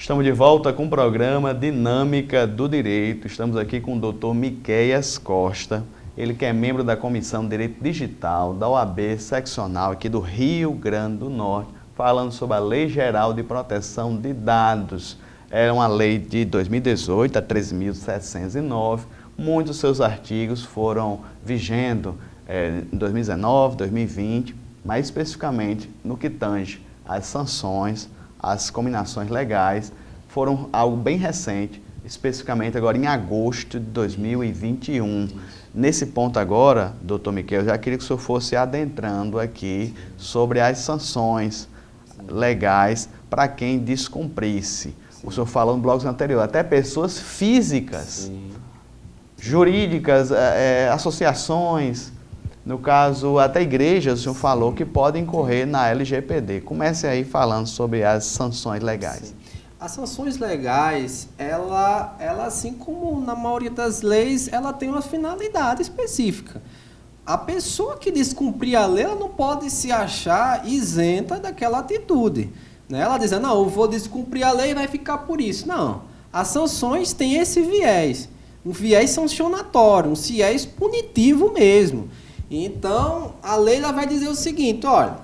Estamos de volta com o programa Dinâmica do Direito. Estamos aqui com o Dr. Miquéias Costa, ele que é membro da Comissão de Direito Digital da OAB Seccional aqui do Rio Grande do Norte, falando sobre a Lei Geral de Proteção de Dados. É uma lei de 2018, a 13.709. Muitos dos seus artigos foram vigendo em 2019, 2020, mais especificamente no que tange às sanções, as combinações legais, foram algo bem recente, especificamente agora em agosto de 2021. Nesse ponto agora, doutor Miquéias, eu já queria que o senhor fosse adentrando aqui sobre as sanções legais para quem descumprisse. O senhor falou no bloco anterior, até pessoas físicas, jurídicas, associações, no caso, até igrejas, o senhor falou que podem incorrer na LGPD. Comece aí falando sobre as sanções legais. Sim. As sanções legais, ela, assim como na maioria das leis, ela tem uma finalidade específica. A pessoa que descumprir a lei, ela não pode se achar isenta daquela atitude, né? Ela dizendo, não, eu vou descumprir a lei e vai ficar por isso. Não, as sanções têm esse viés, um viés sancionatório, um viés punitivo mesmo. Então, a lei ela vai dizer o seguinte, olha,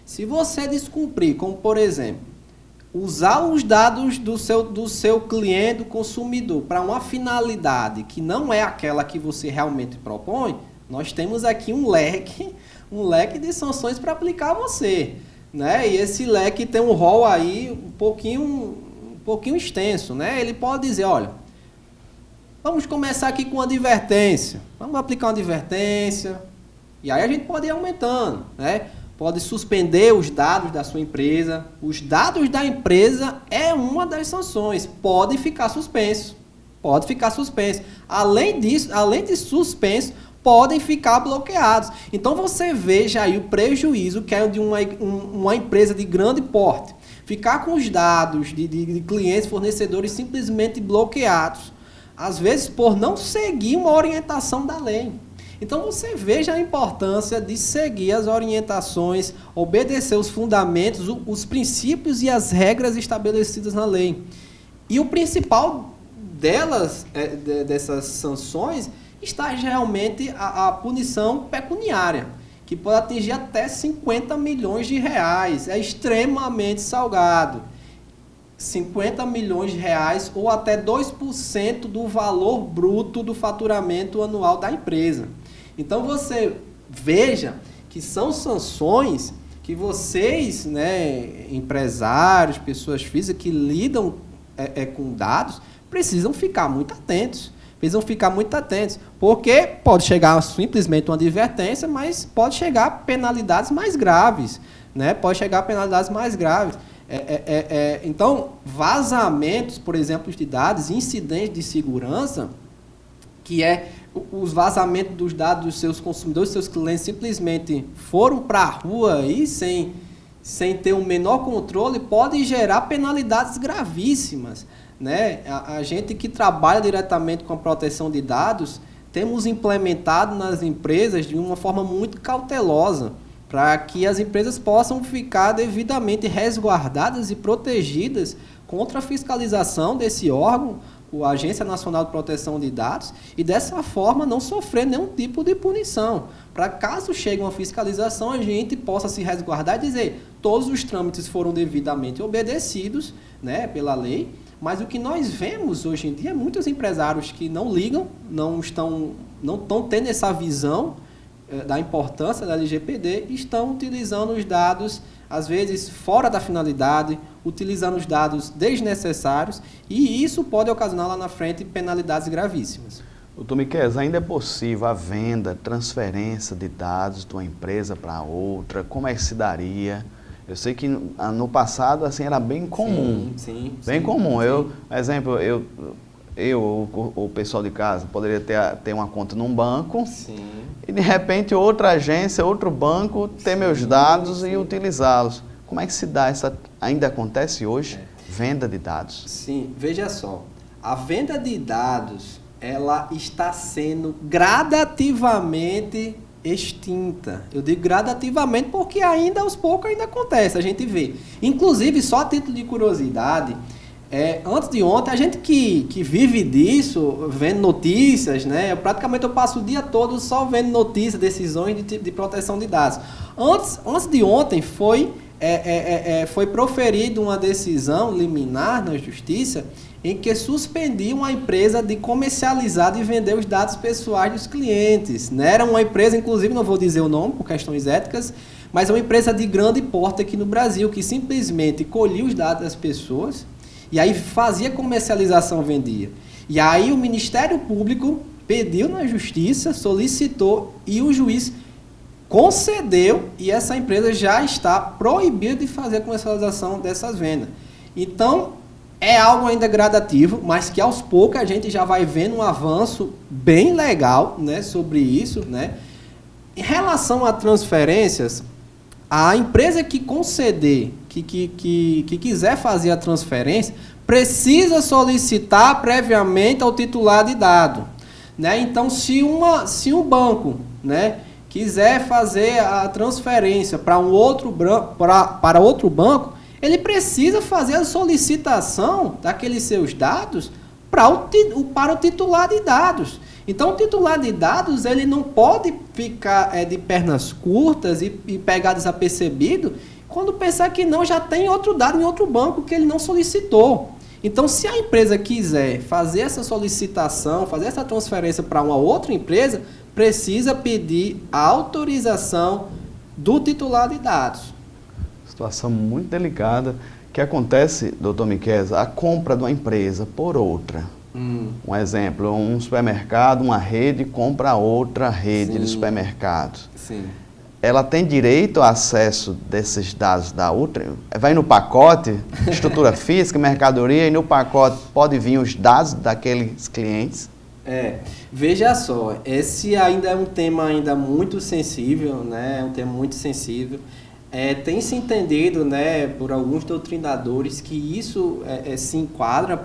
se você descumprir, como por exemplo, usar os dados do seu cliente, do consumidor, para uma finalidade que não é aquela que você realmente propõe, nós temos aqui um leque de sanções para aplicar a você, né? E esse leque tem um rol aí um pouquinho extenso, né? Ele pode dizer, olha, vamos começar aqui com uma advertência, vamos aplicar uma advertência. E aí a gente pode ir aumentando, né? Pode suspender os dados da sua empresa. Os dados da empresa é uma das sanções. Pode ficar suspenso. Pode ficar suspenso. Além disso, além de suspenso, podem ficar bloqueados. Então você veja aí o prejuízo que é de uma empresa de grande porte. Ficar com os dados de clientes, fornecedores simplesmente bloqueados. Às vezes por não seguir uma orientação da lei. Então você veja a importância de seguir as orientações, obedecer os fundamentos, os princípios e as regras estabelecidas na lei. E o principal dessas sanções, está realmente a punição pecuniária, que pode atingir até 50 milhões de reais. É extremamente salgado. 50 milhões de reais ou até 2% do valor bruto do faturamento anual da empresa. Então você veja que são sanções que vocês, né, empresários, pessoas físicas que lidam com dados, precisam ficar muito atentos. Porque pode chegar simplesmente uma advertência, mas pode chegar penalidades mais graves, né? Então, vazamentos, por exemplo, de dados, incidentes de segurança, que é os vazamentos dos dados dos seus consumidores, seus clientes, simplesmente foram para a rua aí sem ter o menor controle, pode gerar penalidades gravíssimas, né? A gente que trabalha diretamente com a proteção de dados, temos implementado nas empresas de uma forma muito cautelosa, para que as empresas possam ficar devidamente resguardadas e protegidas contra a fiscalização desse órgão, a Agência Nacional de Proteção de Dados, e dessa forma não sofrer nenhum tipo de punição. Para caso chegue uma fiscalização, a gente possa se resguardar e dizer todos os trâmites foram devidamente obedecidos, né, pela lei, mas o que nós vemos hoje em dia é muitos empresários que não ligam, não estão tendo essa visão da importância da LGPD, estão utilizando os dados, às vezes, fora da finalidade, utilizando os dados desnecessários, e isso pode ocasionar lá na frente penalidades gravíssimas. Doutor Miquéias, ainda é possível a venda, transferência de dados de uma empresa para outra? Como é que se daria? Eu sei que no passado assim, era bem comum. Sim, comum. O pessoal de casa poderia ter uma conta num banco. Sim. E de repente outra agência, outro banco ter meus dados e utilizá-los. Como é que se dá ainda acontece hoje, venda de dados? Sim, veja só, a venda de dados, ela está sendo gradativamente extinta. Eu digo gradativamente porque ainda aos poucos ainda acontece, a gente vê. Inclusive, só a título de curiosidade, Antes de ontem, a gente que vive disso, vendo notícias, né? Praticamente eu passo o dia todo só vendo notícias, decisões de proteção de dados. Antes de ontem foi proferida uma decisão liminar na Justiça em que suspendia uma empresa de comercializar e vender os dados pessoais dos clientes. Né? Era uma empresa, inclusive, não vou dizer o nome por questões éticas, mas é uma empresa de grande porte aqui no Brasil, que simplesmente colhia os dados das pessoas e aí fazia comercialização, vendia. E aí o Ministério Público pediu na Justiça, solicitou e o juiz concedeu e essa empresa já está proibida de fazer a comercialização dessas vendas. Então, é algo ainda gradativo, mas que aos poucos a gente já vai vendo um avanço bem legal, né, sobre isso. Né? Em relação a transferências, a empresa que conceder, que quiser fazer a transferência, precisa solicitar previamente ao titular de dado. Né? Então, se um banco, né, quiser fazer a transferência para outro banco, ele precisa fazer a solicitação daqueles seus dados para o titular de dados. Então, o titular de dados ele não pode ficar de pernas curtas e pegar desapercebido quando pensar que não, já tem outro dado em outro banco que ele não solicitou. Então, se a empresa quiser fazer essa solicitação, fazer essa transferência para uma outra empresa, precisa pedir a autorização do titular de dados. Situação muito delicada que acontece, doutor Miqueias, a compra de uma empresa por outra. Um exemplo, um supermercado, uma rede compra outra rede Sim. de supermercados. Sim. Ela tem direito ao acesso desses dados da outra? Vai no pacote, estrutura física, mercadoria, e no pacote pode vir os dados daqueles clientes? Veja só, esse ainda é um tema ainda muito sensível, né? É um tema muito sensível. Tem se entendido, né, por alguns doutrinadores que isso se enquadra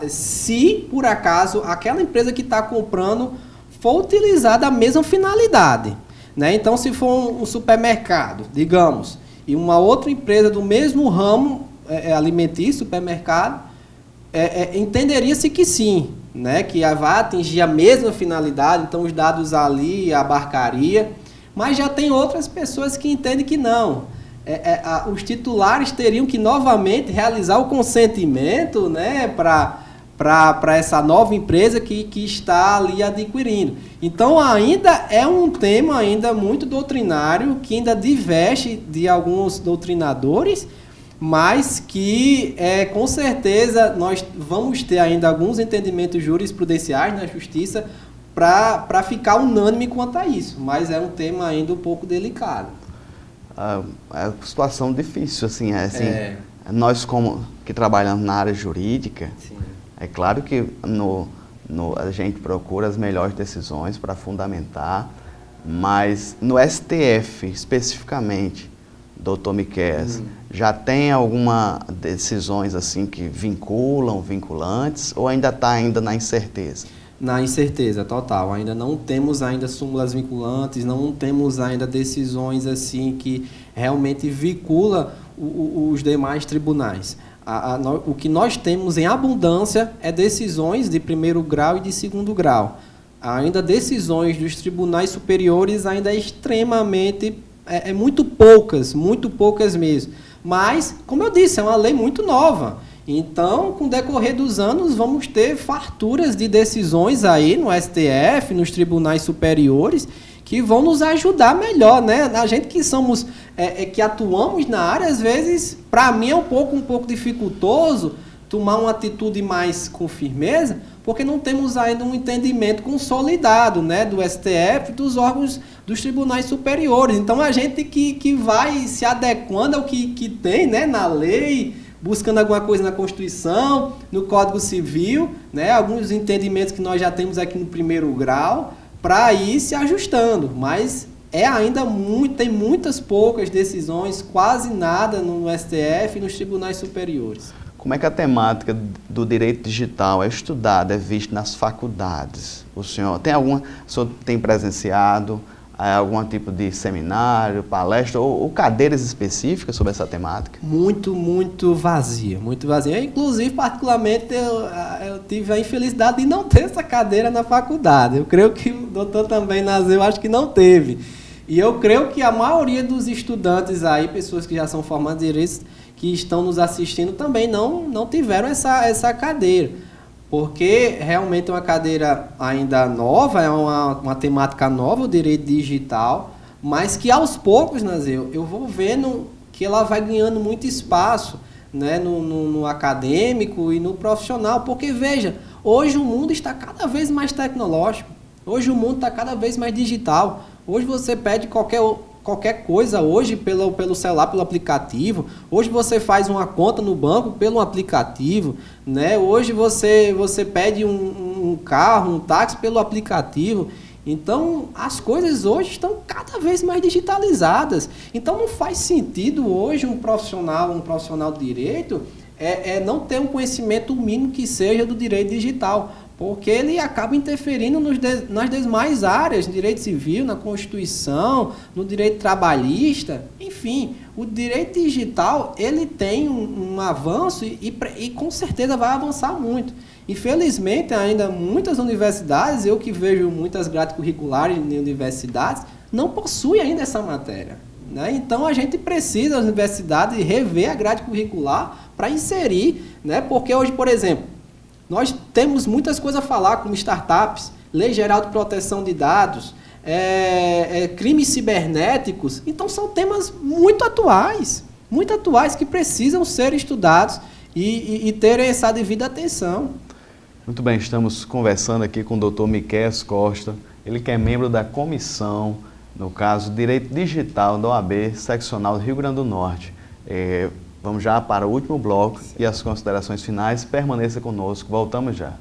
se, por acaso, aquela empresa que está comprando for utilizada a mesma finalidade. Né? Então, se for um supermercado, digamos, e uma outra empresa do mesmo ramo alimentício, supermercado, entenderia-se que sim, né? Que vai atingir a mesma finalidade, então os dados ali abarcaria, mas já tem outras pessoas que entendem que não. Os titulares teriam que novamente realizar o consentimento, né, para essa nova empresa que está ali adquirindo. Então ainda é um tema ainda muito doutrinário, que ainda diverge de alguns doutrinadores, mas que com certeza nós vamos ter ainda alguns entendimentos jurisprudenciais na justiça para ficar unânime quanto a isso, mas é um tema ainda um pouco delicado. É uma situação difícil, assim, nós como que trabalhamos na área jurídica, Sim. É claro que a gente procura as melhores decisões para fundamentar, mas no STF especificamente, doutor Miqueias, já tem alguma decisões assim que vinculantes, ou ainda está na incerteza? Na incerteza total, ainda não temos súmulas vinculantes, não temos ainda decisões assim que realmente vincula os demais tribunais. O que nós temos em abundância é decisões de primeiro grau e de segundo grau. Ainda decisões dos tribunais superiores ainda extremamente, muito poucas mesmo. Mas, como eu disse, é uma lei muito nova. Então, com o decorrer dos anos, vamos ter farturas de decisões aí no STF, nos tribunais superiores, que vão nos ajudar melhor, né? A gente que somos, que atuamos na área, às vezes, para mim é um pouco dificultoso tomar uma atitude mais com firmeza, porque não temos ainda um entendimento consolidado, né, do STF, dos órgãos dos tribunais superiores. Então, a gente que vai se adequando ao que tem, né, na lei, buscando alguma coisa na Constituição, no Código Civil, né, alguns entendimentos que nós já temos aqui no primeiro grau, para ir se ajustando, mas ainda tem muitas poucas decisões, quase nada no STF e nos tribunais superiores. Como é que a temática do direito digital é estudada, é vista nas faculdades? O senhor tem presenciado algum tipo de seminário, palestra ou cadeiras específicas sobre essa temática? Muito vazia, muito vazia. Inclusive, particularmente, eu tive a infelicidade de não ter essa cadeira na faculdade. Eu creio que o doutor também, Nazeu, acho que não teve. E eu creio que a maioria dos estudantes aí, pessoas que já são formadas em direito, que estão nos assistindo, também não tiveram essa cadeira. Porque realmente é uma cadeira ainda nova, é uma temática nova, o direito digital, mas que aos poucos, Nazeu, eu vou vendo que ela vai ganhando muito espaço, né, no acadêmico e no profissional. Porque, veja, hoje o mundo está cada vez mais tecnológico, hoje o mundo está cada vez mais digital. Hoje você pede qualquer coisa hoje pelo celular, pelo aplicativo. Hoje você faz uma conta no banco pelo aplicativo, né? Hoje você pede um carro, um táxi pelo aplicativo. Então, as coisas hoje estão cada vez mais digitalizadas. Então, não faz sentido hoje um profissional de direito não ter um conhecimento mínimo que seja do direito digital, porque ele acaba interferindo nas demais áreas, no direito civil, na Constituição, no direito trabalhista, enfim. O direito digital, ele tem um avanço e com certeza vai avançar muito. Infelizmente, ainda muitas universidades, eu que vejo muitas grades curriculares em universidades, não possuem ainda essa matéria, né? Então, a gente precisa, as universidades, rever a grade curricular para inserir, né? Porque hoje, por exemplo, nós temos muitas coisas a falar, como startups, Lei Geral de Proteção de Dados, crimes cibernéticos. Então, são temas muito atuais que precisam ser estudados e terem essa devida atenção. Muito bem, estamos conversando aqui com o Dr. Miquéias Costa, ele que é membro da comissão, no caso, Direito Digital da OAB Seccional do Rio Grande do Norte. Vamos já para o último bloco e as considerações finais. Permaneça conosco, voltamos já.